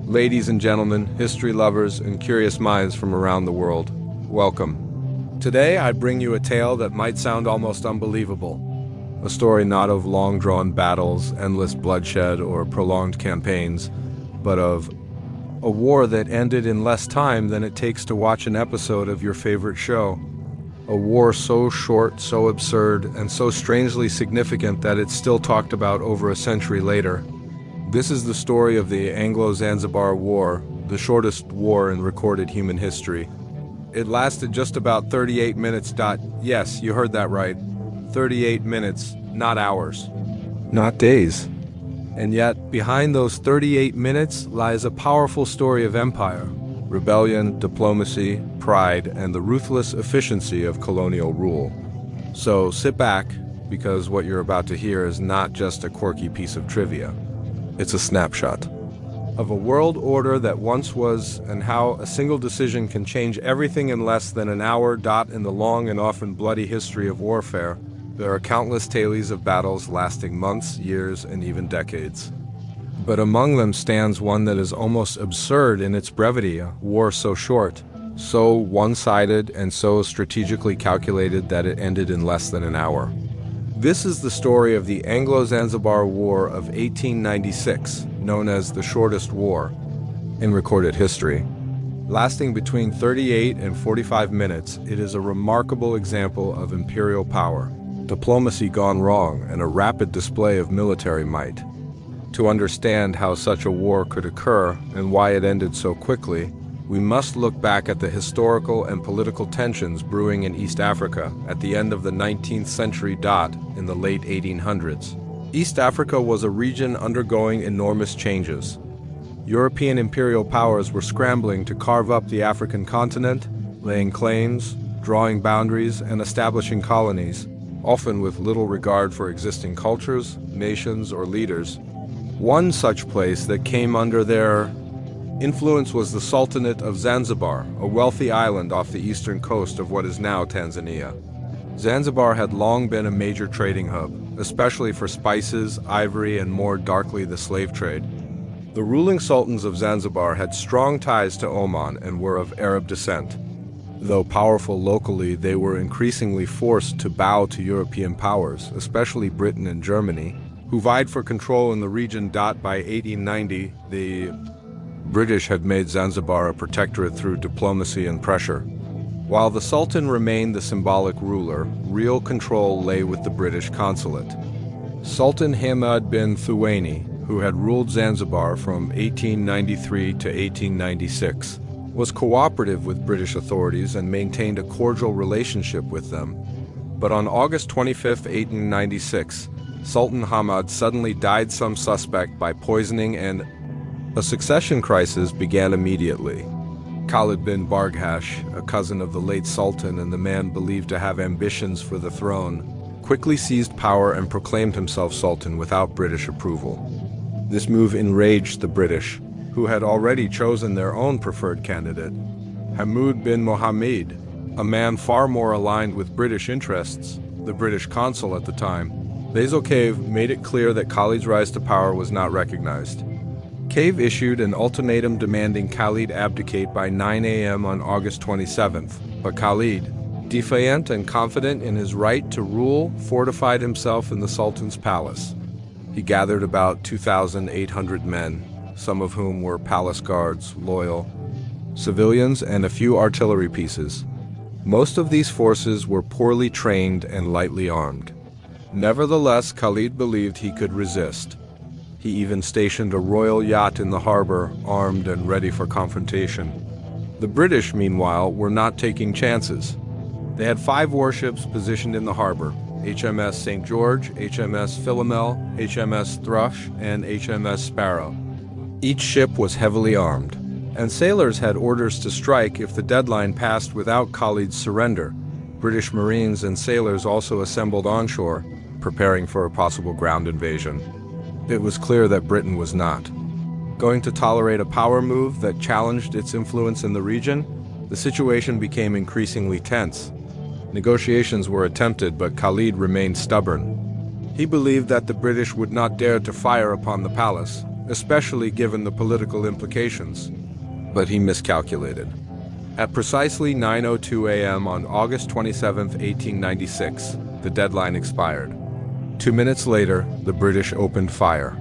Ladies and gentlemen, history lovers, and curious minds from around the world, welcome. Today I bring you a tale that might sound almost unbelievable. A story not of long-drawn battles, endless bloodshed, or prolonged campaigns, but of a war that ended in less time than it takes to watch an episode of your favorite show. A war so short, so absurd, and so strangely significant that it's still talked about over a century later. This is the story of the Anglo-Zanzibar War, the shortest war in recorded human history. It lasted just about 38 minutes. Yes, you heard that right. 38 minutes, not hours. Not days. And yet, behind those 38 minutes lies a powerful story of empire, rebellion, diplomacy, pride, and the ruthless efficiency of colonial rule. So sit back, because what you're about to hear is not just a quirky piece of trivia. It's a snapshot of a world order that once was, and how a single decision can change everything in less than an hour. In the long and often bloody history of warfare, there are countless tales of battles lasting months, years, and even decades. But among them stands one that is almost absurd in its brevity, a war so short, so one-sided, and so strategically calculated that it ended in less than an hour. This is the story of the Anglo-Zanzibar War of 1896, known as the shortest war in recorded history. Lasting between 38 and 45 minutes, it is a remarkable example of imperial power, diplomacy gone wrong, and a rapid display of military might. To understand how such a war could occur and why it ended so quickly, we must look back at the historical and political tensions brewing in East Africa at the end of the 19th century. In the late 1800s. East Africa was a region undergoing enormous changes. European imperial powers were scrambling to carve up the African continent, laying claims, drawing boundaries, and establishing colonies, often with little regard for existing cultures, nations, or leaders. One such place that came under their influence was the Sultanate of Zanzibar, a wealthy island off the eastern coast of what is now Tanzania. Zanzibar had long been a major trading hub, especially for spices, ivory, and more darkly the slave trade. The ruling sultans of Zanzibar had strong ties to Oman and were of Arab descent. Though powerful locally, they were increasingly forced to bow to European powers, especially Britain and Germany, who vied for control in the region. By 1890, the British had made Zanzibar a protectorate through diplomacy and pressure. While the Sultan remained the symbolic ruler, real control lay with the British consulate. Sultan Hamad bin Thuwaini, who had ruled Zanzibar from 1893 to 1896, was cooperative with British authorities and maintained a cordial relationship with them. But on August 25, 1896, Sultan Hamad suddenly died some suspect by poisoning, and a succession crisis began immediately. Khalid bin Barghash, a cousin of the late Sultan and the man believed to have ambitions for the throne, quickly seized power and proclaimed himself Sultan without British approval. This move enraged the British, who had already chosen their own preferred candidate, Hamoud bin Mohammed, a man far more aligned with British interests. The British consul at the time, Basil Cave, made it clear that Khalid's rise to power was not recognized. Cave issued an ultimatum demanding Khalid abdicate by 9 a.m. on August 27th, but Khalid, defiant and confident in his right to rule, fortified himself in the Sultan's palace. He gathered about 2,800 men, some of whom were palace guards, loyal civilians, and a few artillery pieces. Most of these forces were poorly trained and lightly armed. Nevertheless, Khalid believed he could resist. He even stationed a royal yacht in the harbor, armed and ready for confrontation. The British, meanwhile, were not taking chances. They had 5 warships positioned in the harbor: HMS St. George, HMS Philomel, HMS Thrush, and HMS Sparrow. Each ship was heavily armed, and sailors had orders to strike if the deadline passed without Khalid's surrender. British Marines and sailors also assembled onshore, preparing for a possible ground invasion. It was clear that Britain was not going to tolerate a power move that challenged its influence in the region. The situation became increasingly tense. Negotiations were attempted, but Khalid remained stubborn. He believed that the British would not dare to fire upon the palace, especially given the political implications. But he miscalculated. At precisely 9:02 a.m. on August 27, 1896, the deadline expired. 2 minutes later, the British opened fire.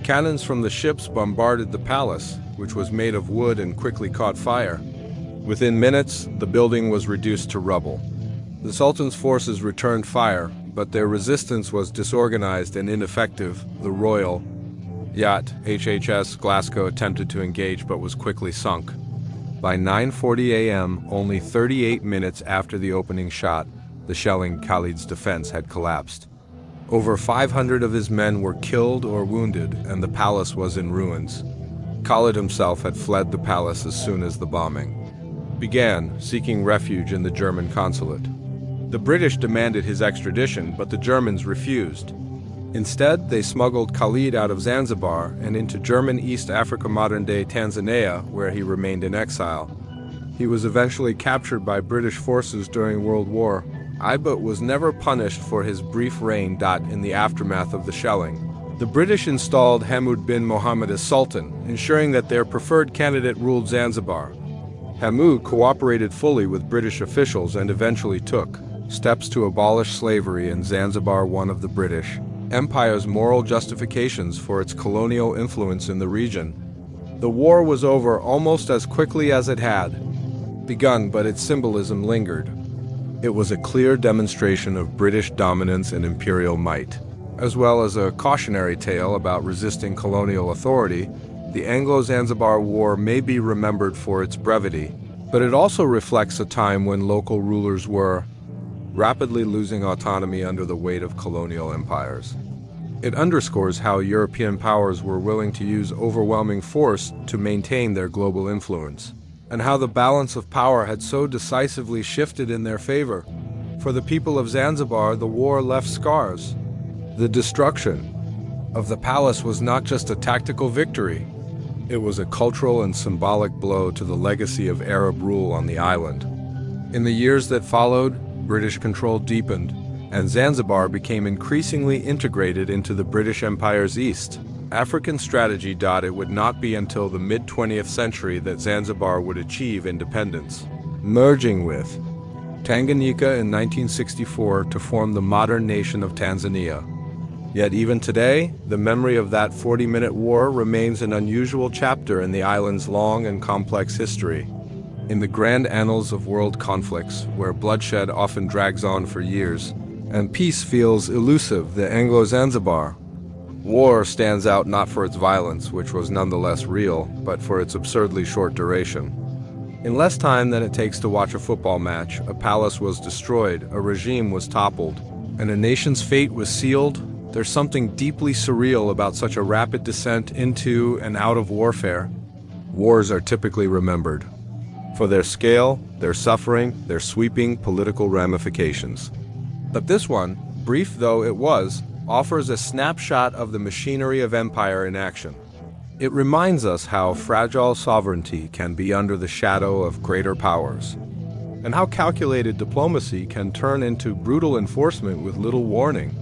Cannons from the ships bombarded the palace, which was made of wood and quickly caught fire. Within minutes, the building was reduced to rubble. The Sultan's forces returned fire, but their resistance was disorganized and ineffective. The Royal yacht HHS Glasgow attempted to engage but was quickly sunk. By 9:40 a.m., only 38 minutes after the opening shot, the shelling Khalid's defense had collapsed. Over 500 of his men were killed or wounded, and the palace was in ruins. Khalid himself had fled the palace as soon as the bombing began, seeking refuge in the German consulate. The British demanded his extradition, but the Germans refused. Instead, they smuggled Khalid out of Zanzibar and into German East Africa, modern-day Tanzania, where he remained in exile. He was eventually captured by British forces during World War I, but was never punished for his brief reign. In the aftermath of the shelling, the British installed Hamud bin Mohammed as Sultan, ensuring that their preferred candidate ruled Zanzibar. Hamud cooperated fully with British officials and eventually took steps to abolish slavery in Zanzibar, one of the British Empire's moral justifications for its colonial influence in the region. The war was over almost as quickly as it had begun, but its symbolism lingered. It was a clear demonstration of British dominance and imperial might, as well as a cautionary tale about resisting colonial authority. The Anglo-Zanzibar War may be remembered for its brevity, but it also reflects a time when local rulers were rapidly losing autonomy under the weight of colonial empires. It underscores how European powers were willing to use overwhelming force to maintain their global influence, and how the balance of power had so decisively shifted in their favor. For the people of Zanzibar, the war left scars. The destruction of the palace was not just a tactical victory. It was a cultural and symbolic blow to the legacy of Arab rule on the island. In the years that followed, British control deepened, and Zanzibar became increasingly integrated into the British Empire's East African strategy. It would not be until the mid-20th century that Zanzibar would achieve independence, merging with Tanganyika in 1964 to form the modern nation of Tanzania. Yet even today, the memory of that 40-minute war remains an unusual chapter in the island's long and complex history. In the grand annals of world conflicts, where bloodshed often drags on for years, and peace feels elusive, the Anglo-Zanzibar War stands out not for its violence, which was nonetheless real, but for its absurdly short duration. In less time than it takes to watch a football match, a palace was destroyed, a regime was toppled, and a nation's fate was sealed. There's something deeply surreal about such a rapid descent into and out of warfare. Wars are typically remembered for their scale, their suffering, their sweeping political ramifications. But this one, brief though it was, offers a snapshot of the machinery of empire in action. It reminds us how fragile sovereignty can be under the shadow of greater powers, and how calculated diplomacy can turn into brutal enforcement with little warning.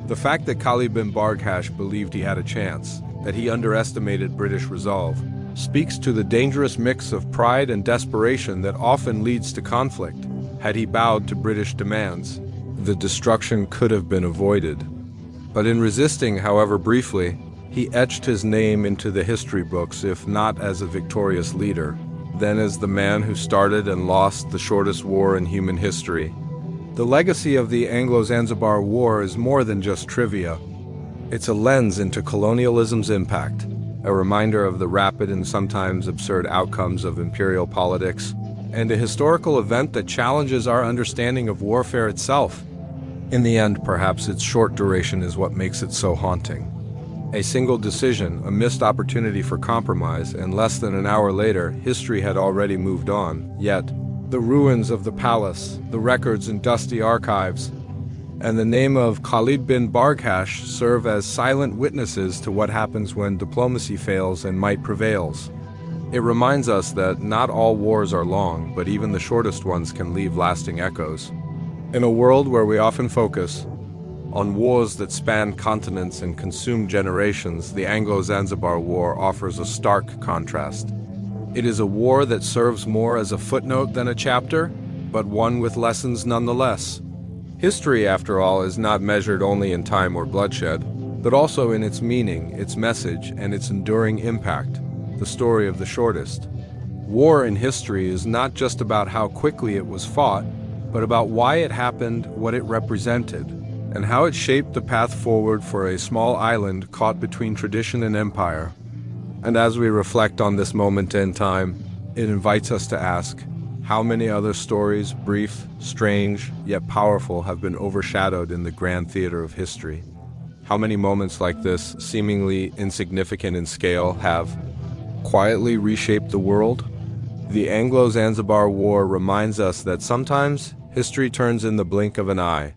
The fact that Khalid bin Barghash believed he had a chance, that he underestimated British resolve, speaks to the dangerous mix of pride and desperation that often leads to conflict. Had he bowed to British demands, the destruction could have been avoided. But in resisting, however briefly, he etched his name into the history books, if not as a victorious leader, then as the man who started and lost the shortest war in human history. The legacy of the Anglo-Zanzibar War is more than just trivia. It's a lens into colonialism's impact, a reminder of the rapid and sometimes absurd outcomes of imperial politics, and a historical event that challenges our understanding of warfare itself. In the end, perhaps its short duration is what makes it so haunting. A single decision, a missed opportunity for compromise, and less than an hour later, history had already moved on. Yet, the ruins of the palace, the records and dusty archives, and the name of Khalid bin Barghash serve as silent witnesses to what happens when diplomacy fails and might prevails. It reminds us that not all wars are long, but even the shortest ones can leave lasting echoes. In a world where we often focus On wars that span continents and consume generations, the Anglo-Zanzibar War offers a stark contrast. It is a war that serves more as a footnote than a chapter, but one with lessons nonetheless. History, after all, is not measured only in time or bloodshed, but also in its meaning, its message, and its enduring impact, the story of the shortest. War in history is not just about how quickly it was fought, but about why it happened, what it represented, and how it shaped the path forward for a small island caught between tradition and empire. And as we reflect on this moment in time, it invites us to ask, how many other stories, brief, strange, yet powerful, have been overshadowed in the grand theater of history? How many moments like this, seemingly insignificant in scale, have quietly reshaped the world? The Anglo-Zanzibar War reminds us that sometimes history turns in the blink of an eye,